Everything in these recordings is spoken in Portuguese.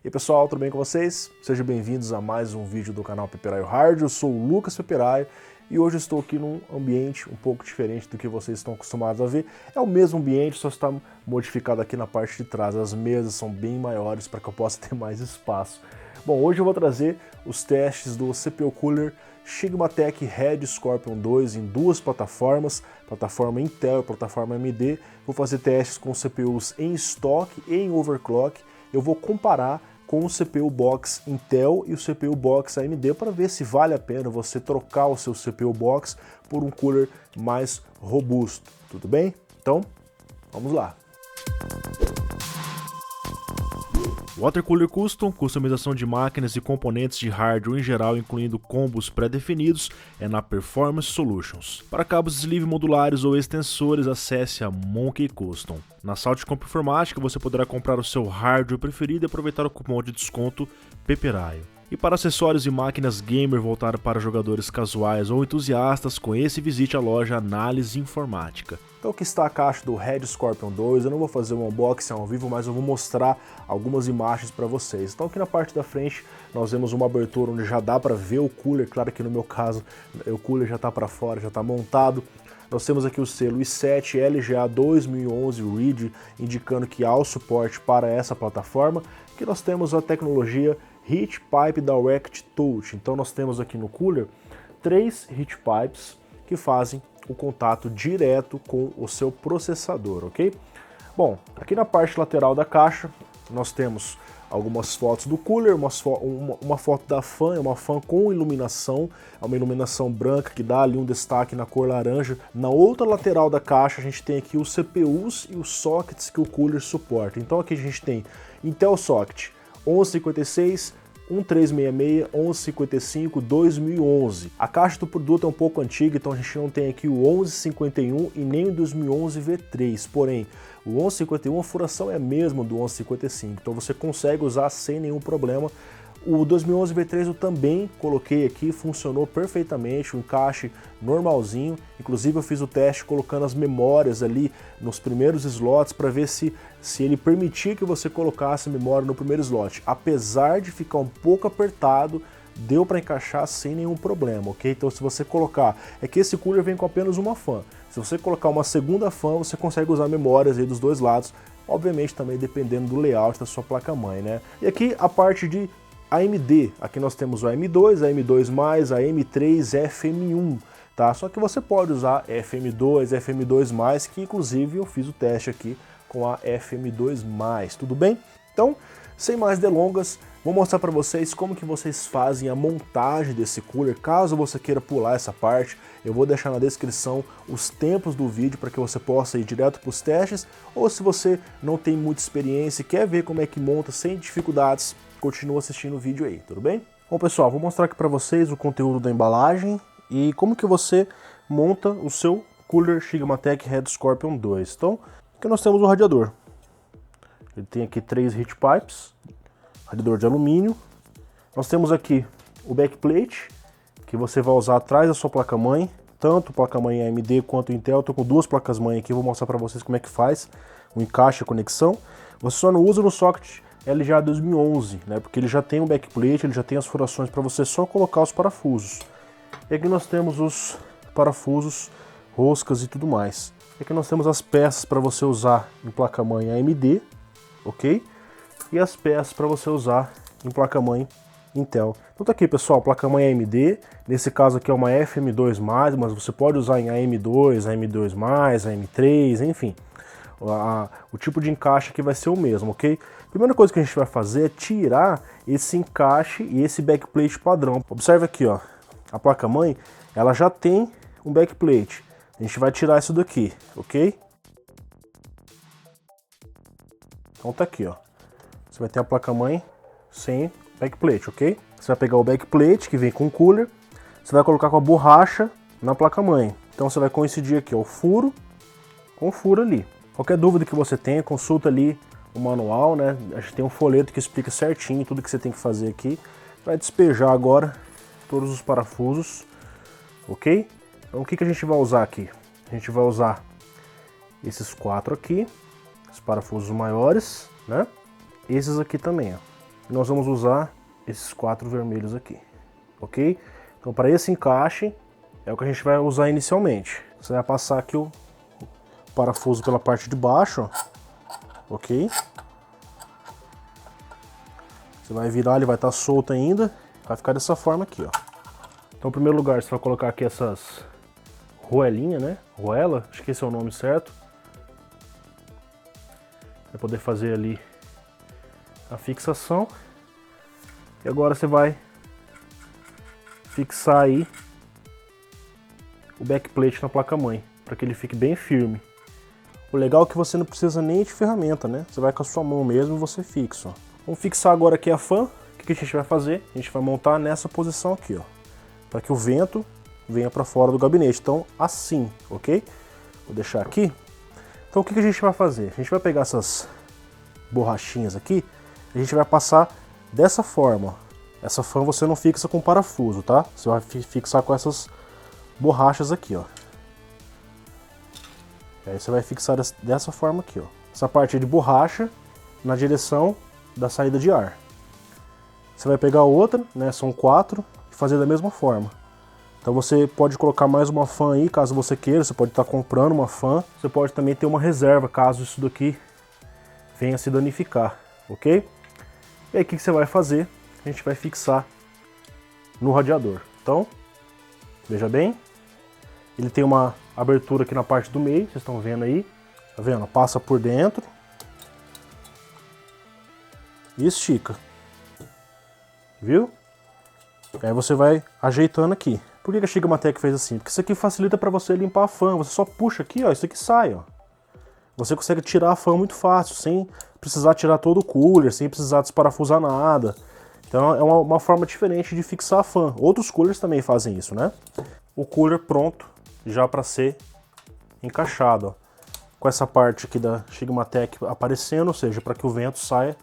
E aí pessoal, tudo bem com vocês? Sejam bem-vindos a mais um vídeo do canal Peperaio Hard. Eu sou o Lucas Peperaio e hoje eu estou aqui num ambiente um pouco diferente do que vocês estão acostumados a ver. É o mesmo ambiente, só está modificado aqui na parte de trás. As mesas são bem maiores para que eu possa ter mais espaço. Bom, hoje eu vou trazer os testes do CPU Cooler Sigmatech Red Scorpion 2 em duas plataformas, plataforma Intel e plataforma AMD. Vou fazer testes com CPUs em estoque e em overclock. Eu vou comparar com o CPU Box Intel e o CPU Box AMD para ver se vale a pena você trocar o seu CPU Box por um cooler mais robusto, tudo bem? Então, vamos lá! Water Cooler Custom, customização de máquinas e componentes de hardware em geral, incluindo combos pré-definidos, é na Performance Solutions. Para cabos sleeve modulares ou extensores, acesse a Monkey Custom. Na Salt Comp Informática você poderá comprar o seu hardware preferido e aproveitar o cupom de desconto Peperaio. E para acessórios e máquinas gamer voltadas para jogadores casuais ou entusiastas, conheça e visite a loja Análise Informática. Então aqui está a caixa do Red Scorpion 2, eu não vou fazer um unboxing ao vivo, mas eu vou mostrar algumas imagens para vocês. Então aqui na parte da frente nós vemos uma abertura onde já dá para ver o cooler, claro que no meu caso o cooler já está para fora, já está montado. Nós temos aqui o selo i7 LGA 2011 Read, indicando que há o suporte para essa plataforma. Aqui nós temos a tecnologia Heat Pipe Direct Touch. Então nós temos aqui no cooler 3 heat pipes que fazem o contato direto com o seu processador, ok? Bom, aqui na parte lateral da caixa nós temos algumas fotos do cooler, uma foto da fan, é uma fan com iluminação, é uma iluminação branca que dá ali um destaque na cor laranja. Na outra lateral da caixa a gente tem aqui os CPUs e os sockets que o cooler suporta. Então aqui a gente tem Intel Socket 1156, 1366, 1155, 2011. A caixa do produto é um pouco antiga, então a gente não tem aqui o 1151 e nem o 2011 V3, porém o 1151 a furação é a mesma do 1155, então você consegue usar sem nenhum problema. O 2011 V3 eu também coloquei aqui, funcionou perfeitamente, o encaixe normalzinho. Inclusive eu fiz o teste colocando as memórias ali nos primeiros slots para ver se ele permitia que você colocasse memória no primeiro slot. Apesar de ficar um pouco apertado, deu para encaixar sem nenhum problema, ok? Então se você colocar, é que esse cooler vem com apenas uma fan. Se você colocar uma segunda fan, você consegue usar memórias aí dos dois lados, obviamente também dependendo do layout da sua placa-mãe, né? E aqui a parte de AMD, aqui nós temos o AM2, AM2+, AM3, FM1, tá? Só que você pode usar FM2, FM2+, que inclusive eu fiz o teste aqui com a FM2+, tudo bem? Então, sem mais delongas, vou mostrar para vocês como que vocês fazem a montagem desse cooler. Caso você queira pular essa parte, eu vou deixar na descrição os tempos do vídeo para que você possa ir direto para os testes, ou se você não tem muita experiência e quer ver como é que monta sem dificuldades, continua assistindo o vídeo aí, tudo bem? Bom pessoal, vou mostrar aqui para vocês o conteúdo da embalagem e como que você monta o seu cooler Sigmatech Red Scorpion 2. Então, aqui nós temos o radiador. Ele tem aqui 3 heat pipes, radiador de alumínio. Nós temos aqui o backplate, que você vai usar atrás da sua placa-mãe, tanto placa-mãe AMD quanto Intel. Eu tô com duas placas-mãe aqui, vou mostrar para vocês como é que faz o encaixe, a conexão. Você só não usa no socket LGA 2011, né? Porque ele já tem um backplate, ele já tem as furações para você só colocar os parafusos. E aqui nós temos os parafusos, roscas e tudo mais. E aqui nós temos as peças para você usar em placa-mãe AMD, ok? E as peças para você usar em placa-mãe Intel. Então tá aqui pessoal, placa-mãe AMD, nesse caso aqui é uma FM2+, mas você pode usar em AM2, AM2+, AM3, enfim. O tipo de encaixe aqui vai ser o mesmo, ok? A primeira coisa que a gente vai fazer é tirar esse encaixe e esse backplate padrão. Observe aqui, ó, a placa-mãe, ela já tem um backplate. A gente vai tirar isso daqui, ok? Então tá aqui, ó. Você vai ter a placa-mãe sem backplate, ok? Você vai pegar o backplate que vem com o cooler, você vai colocar com a borracha na placa-mãe. Então você vai coincidir aqui, ó, o furo com o furo ali. Qualquer dúvida que você tenha, consulta ali o manual, né? A gente tem um folheto que explica certinho tudo que você tem que fazer aqui. Vai despejar agora todos os parafusos, ok? Então o que a gente vai usar aqui? A gente vai usar esses 4 aqui, os parafusos maiores, né? Esses aqui também, ó. E nós vamos usar esses 4 vermelhos aqui, ok? Então para esse encaixe é o que a gente vai usar inicialmente. Você vai passar aqui o parafuso pela parte de baixo, ó, ok? Você vai virar, ele vai estar solto ainda, vai ficar dessa forma aqui, ó. Então, em primeiro lugar, você vai colocar aqui essas roelinhas, né? Roela, acho que esse é o nome certo. Vai poder fazer ali a fixação. E agora você vai fixar aí o backplate na placa-mãe, para que ele fique bem firme. O legal é que você não precisa nem de ferramenta, né? Você vai com a sua mão mesmo e você fixa, ó. Vamos fixar agora aqui a fan. O que a gente vai fazer? A gente vai montar nessa posição aqui, ó, para que o vento venha para fora do gabinete. Então, assim, ok? Vou deixar aqui. Então, o que a gente vai fazer? A gente vai pegar essas borrachinhas aqui, a gente vai passar dessa forma, ó. Essa fan você não fixa com parafuso, tá? Você vai fixar com essas borrachas aqui, ó. E aí você vai fixar dessa forma aqui, ó. Essa parte de borracha na direção da saída de ar. Você vai pegar outra, né? São 4, e fazer da mesma forma. Então você pode colocar mais uma fan aí, caso você queira. Você pode estar comprando uma fan. Você pode também ter uma reserva, caso isso daqui venha se danificar, ok? E aí o que você vai fazer? A gente vai fixar no radiador. Então, veja bem, ele tem uma abertura aqui na parte do meio, vocês estão vendo aí, tá vendo? Passa por dentro e estica, viu? Aí você vai ajeitando aqui. Por que a Sigmatech fez assim? Porque isso aqui facilita para você limpar a fan. Você só puxa aqui, ó, isso aqui sai, ó. Você consegue tirar a fan muito fácil, sem precisar tirar todo o cooler, sem precisar desparafusar nada. Então é uma forma diferente de fixar a fan. Outros coolers também fazem isso, né? O cooler pronto já para ser encaixado, ó, com essa parte aqui da Sigmatech aparecendo, ou seja, para que o vento saia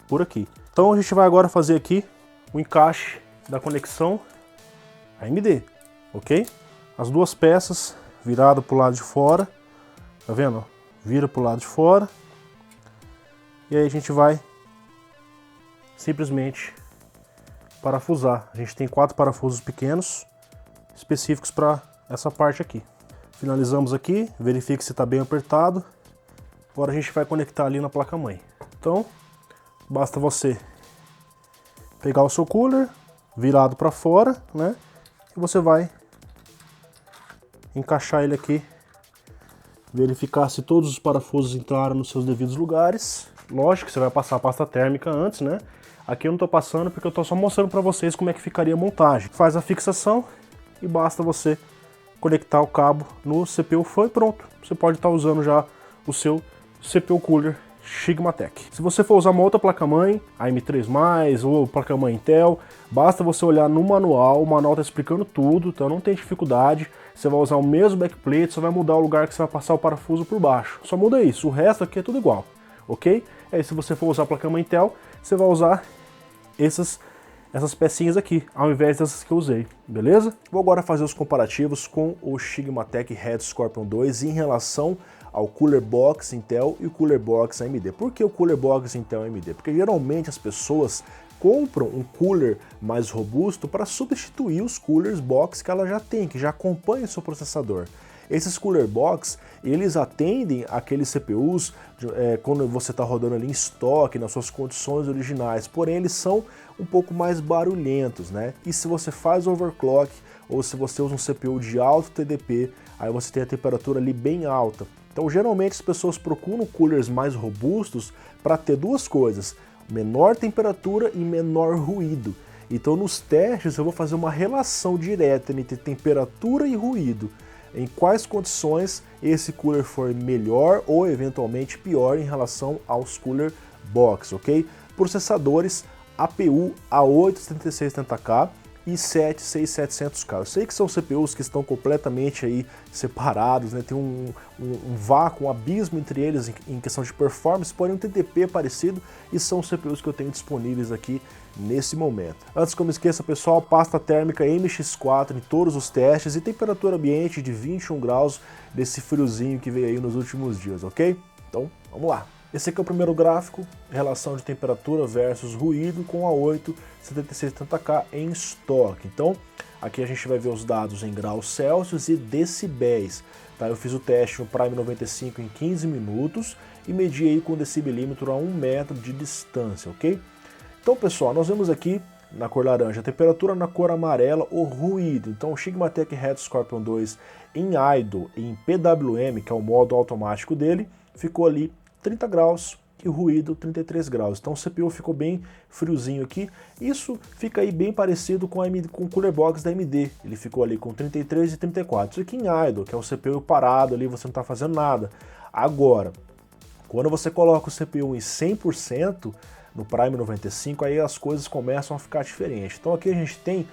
por aqui. Então a gente vai agora fazer aqui o encaixe da conexão AMD, ok? As duas peças viradas para o lado de fora, tá vendo? Vira para o lado de fora e aí a gente vai simplesmente parafusar. A gente tem 4 parafusos pequenos específicos para essa parte aqui. Finalizamos aqui, verifique se está bem apertado. Agora a gente vai conectar ali na placa-mãe. Então, basta você pegar o seu cooler virado para fora, né? E você vai encaixar ele aqui, verificar se todos os parafusos entraram nos seus devidos lugares. Lógico que você vai passar a pasta térmica antes, né? Aqui eu não estou passando porque eu estou só mostrando para vocês como é que ficaria a montagem. Faz a fixação e basta você conectar o cabo no CPU fan e pronto. Você pode estar usando já o seu CPU Cooler Sigmatech. Se você for usar uma outra placa-mãe, a M3+, ou placa-mãe Intel, basta você olhar no manual, o manual está explicando tudo, então não tem dificuldade. Você vai usar o mesmo backplate, só vai mudar o lugar que você vai passar o parafuso por baixo. Só muda isso, o resto aqui é tudo igual, ok? Aí se você for usar a placa-mãe Intel, você vai usar essas pecinhas aqui, ao invés dessas que eu usei, beleza? Vou agora fazer os comparativos com o Sigmatech Red Scorpion 2 em relação ao Cooler Box Intel e o Cooler Box AMD. Por que o Cooler Box Intel AMD? Porque geralmente as pessoas compram um cooler mais robusto para substituir os coolers box que ela já tem, que já acompanha o seu processador. Esses cooler box, eles atendem aqueles CPUs quando você está rodando ali em estoque, nas suas condições originais, porém eles são um pouco mais barulhentos, né? E se você faz overclock ou se você usa um CPU de alto TDP, aí você tem a temperatura ali bem alta. Então geralmente as pessoas procuram coolers mais robustos para ter duas coisas, menor temperatura e menor ruído. Então nos testes eu vou fazer uma relação direta entre temperatura e ruído, em quais condições esse cooler for melhor ou eventualmente pior em relação aos cooler box, ok? Processadores APU A8 7670K e 76700K. Eu sei que são CPUs que estão completamente aí separados, né? Tem um vácuo, um abismo entre eles em questão de performance, porém um TDP parecido e são os CPUs que eu tenho disponíveis aqui nesse momento. Antes que eu me esqueça, pessoal, pasta térmica MX4 em todos os testes e temperatura ambiente de 21 graus desse friozinho que veio aí nos últimos dias, ok? Então, vamos lá. Esse aqui é o primeiro gráfico, relação de temperatura versus ruído com a A8 7670K em estoque. Então, aqui a gente vai ver os dados em graus Celsius e decibéis. Tá? Eu fiz o teste no Prime 95 em 15 minutos e medi aí com o decibelímetro a 1 metro de distância, ok? Então, pessoal, nós vemos aqui na cor laranja a temperatura, na cor amarela o ruído. Então, o Sigmatech Red Scorpion 2 em idle e em PWM, que é o modo automático dele, ficou ali 30 graus e o ruído 33 graus. Então o CPU ficou bem friozinho aqui. Isso fica aí bem parecido com o Cooler Box da AMD. Ele ficou ali com 33 e 34. Isso aqui em idle, que é o CPU parado ali, você não está fazendo nada. Agora, quando você coloca o CPU em 100%, no Prime 95, aí as coisas começam a ficar diferentes. Então aqui a gente tem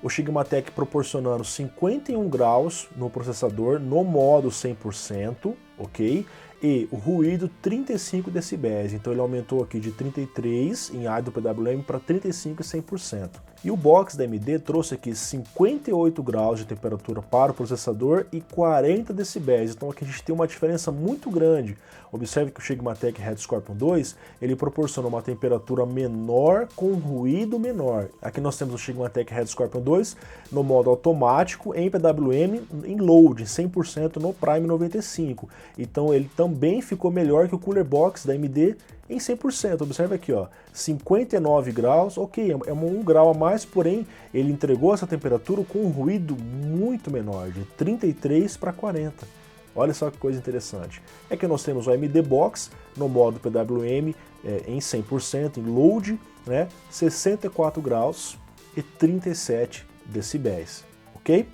o Sigmatech proporcionando 51 graus no processador no modo 100%, ok? E o ruído 35 decibéis, então ele aumentou aqui de 33 em idle PWM para 35 e 100%. E o box da AMD trouxe aqui 58 graus de temperatura para o processador e 40 decibéis, então aqui a gente tem uma diferença muito grande. Observe que o Sigmatech Red Scorpion 2, ele proporciona uma temperatura menor com ruído menor. Aqui nós temos o Sigmatech Red Scorpion 2 no modo automático, em PWM, em load, 100% no Prime 95. Então ele também ficou melhor que o Cooler Box da AMD em 100%. Observe aqui, ó, 59 graus, ok, é 1 grau a mais, porém ele entregou essa temperatura com um ruído muito menor, de 33 para 40. Olha só que coisa interessante. É que nós temos o AMD Box no modo PWM em 100%, em load, né, 64 graus e 37 decibéis, ok?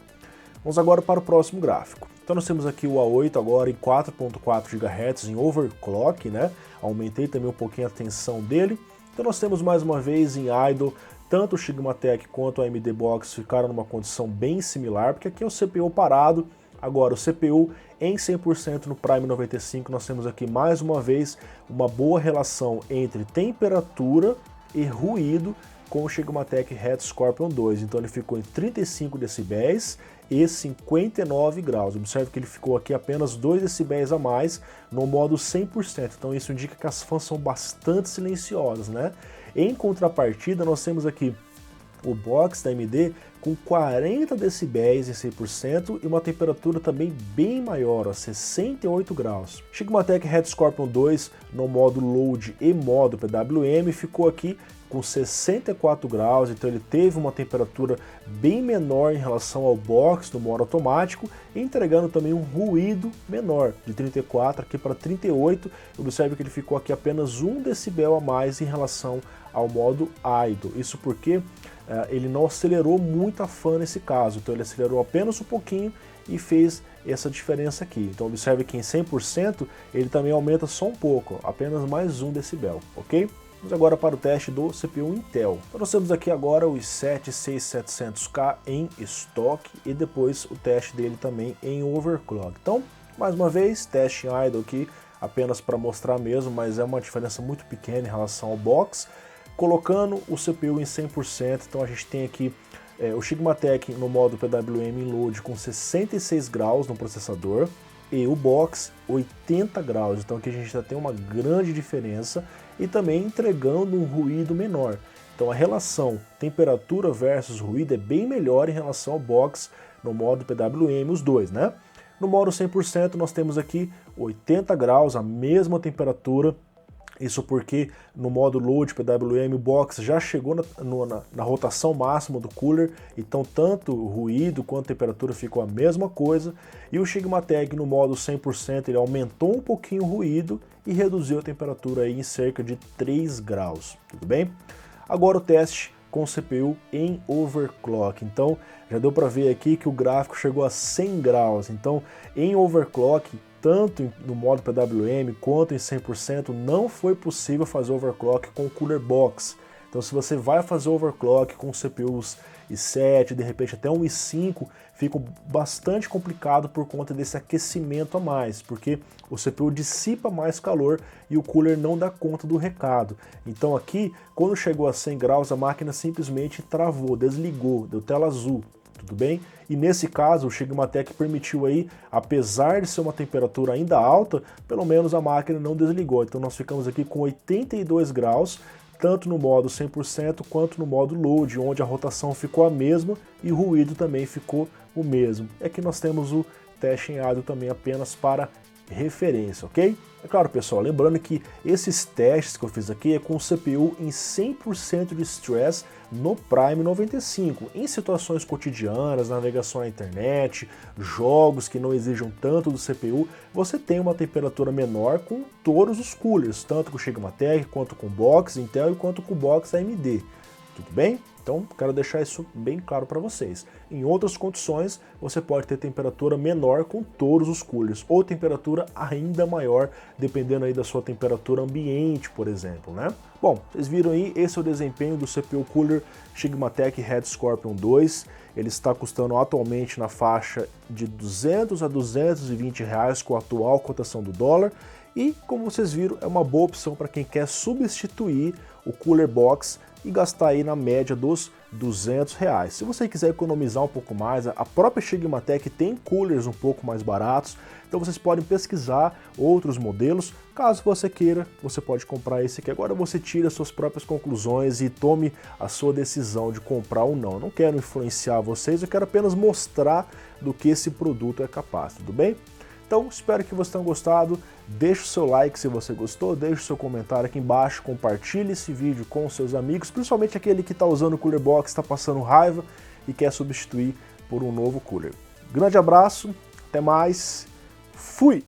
Vamos agora para o próximo gráfico. Então nós temos aqui o A8 agora em 4.4 GHz em overclock, né? Aumentei também um pouquinho a tensão dele. Então nós temos mais uma vez em idle, tanto o Sigmatech quanto o AMD Box ficaram numa condição bem similar, porque aqui é o CPU parado. Agora o CPU em 100% no Prime 95, nós temos aqui mais uma vez uma boa relação entre temperatura e ruído com o Sigmatech Red Scorpion 2. Então ele ficou em 35 decibéis e 59 graus. Observe que ele ficou aqui apenas 2 decibéis a mais no modo 100%. Então isso indica que as fãs são bastante silenciosas, né? Em contrapartida, nós temos aqui o box da AMD com 40 decibéis em 100% e uma temperatura também bem maior, ó, 68 graus. Sigmatech Red Scorpion 2 no modo load e modo PWM ficou aqui com 64 graus, então ele teve uma temperatura bem menor em relação ao box no modo automático, entregando também um ruído menor, de 34 aqui para 38. Observe que ele ficou aqui apenas 1 decibel a mais em relação ao modo idle. Isso porque ele não acelerou muito a fan nesse caso, então ele acelerou apenas um pouquinho e fez essa diferença aqui. Então observe que em 100% ele também aumenta só um pouco, apenas mais 1 decibel, ok? Vamos agora para o teste do CPU Intel. Então nós temos aqui agora o i7 6700K em estoque e depois o teste dele também em overclock. Então, mais uma vez, teste em idle aqui, apenas para mostrar mesmo, mas é uma diferença muito pequena em relação ao box. Colocando o CPU em 100%, então a gente tem aqui o Sigmatech no modo PWM em load com 66 graus no processador e o box 80 graus, então aqui a gente já tem uma grande diferença e também entregando um ruído menor. Então a relação temperatura versus ruído é bem melhor em relação ao box no modo PWM, os dois, né? No modo 100% nós temos aqui 80 graus, a mesma temperatura. Isso porque no modo load PWM o box já chegou na rotação máxima do cooler, então tanto o ruído quanto a temperatura ficou a mesma coisa. E o Sigmatech no modo 100% ele aumentou um pouquinho o ruído e reduziu a temperatura aí em cerca de 3 graus, tudo bem? Agora o teste com o CPU em overclock. Então já deu para ver aqui que o gráfico chegou a 100 graus, então em overclock tanto no modo PWM quanto em 100%, não foi possível fazer overclock com o Cooler Box. Então se você vai fazer overclock com CPUs i7, de repente até um i5, fica bastante complicado por conta desse aquecimento a mais, porque o CPU dissipa mais calor e o cooler não dá conta do recado. Então aqui, quando chegou a 100 graus, a máquina simplesmente travou, desligou, deu tela azul. tudo bem? E nesse caso o Sigmatech permitiu aí, apesar de ser uma temperatura ainda alta, pelo menos a máquina não desligou. Então nós ficamos aqui com 82 graus, tanto no modo 100% quanto no modo load, onde a rotação ficou a mesma e o ruído também ficou o mesmo. Aqui nós temos o teste em áudio também apenas para referência, ok? É claro, pessoal, lembrando que esses testes que eu fiz aqui é com o CPU em 100% de stress no Prime 95, em situações cotidianas, navegação na internet, jogos que não exijam tanto do CPU, você tem uma temperatura menor com todos os coolers, tanto com o Sigmatech, quanto com o Box Intel e quanto com o Box AMD, tudo bem? Então, quero deixar isso bem claro para vocês. Em outras condições, você pode ter temperatura menor com todos os coolers, ou temperatura ainda maior, dependendo aí da sua temperatura ambiente, por exemplo, né? Bom, vocês viram aí, esse é o desempenho do CPU Cooler Sigmatech Red Scorpion 2. Ele está custando atualmente na faixa de 200 a 220 reais com a atual cotação do dólar. E, como vocês viram, é uma boa opção para quem quer substituir o Cooler Box e gastar aí na média dos 200 reais. Se você quiser economizar um pouco mais, a própria Sigmatech tem coolers um pouco mais baratos, então vocês podem pesquisar outros modelos. Caso você queira, você pode comprar esse aqui. Agora você tira as suas próprias conclusões e tome a sua decisão de comprar ou não. Eu não quero influenciar vocês, eu quero apenas mostrar do que esse produto é capaz, tudo bem? Então, espero que vocês tenham gostado, deixe o seu like se você gostou, deixe o seu comentário aqui embaixo, compartilhe esse vídeo com seus amigos, principalmente aquele que está usando o Cooler Box, está passando raiva e quer substituir por um novo cooler. Grande abraço, até mais, fui!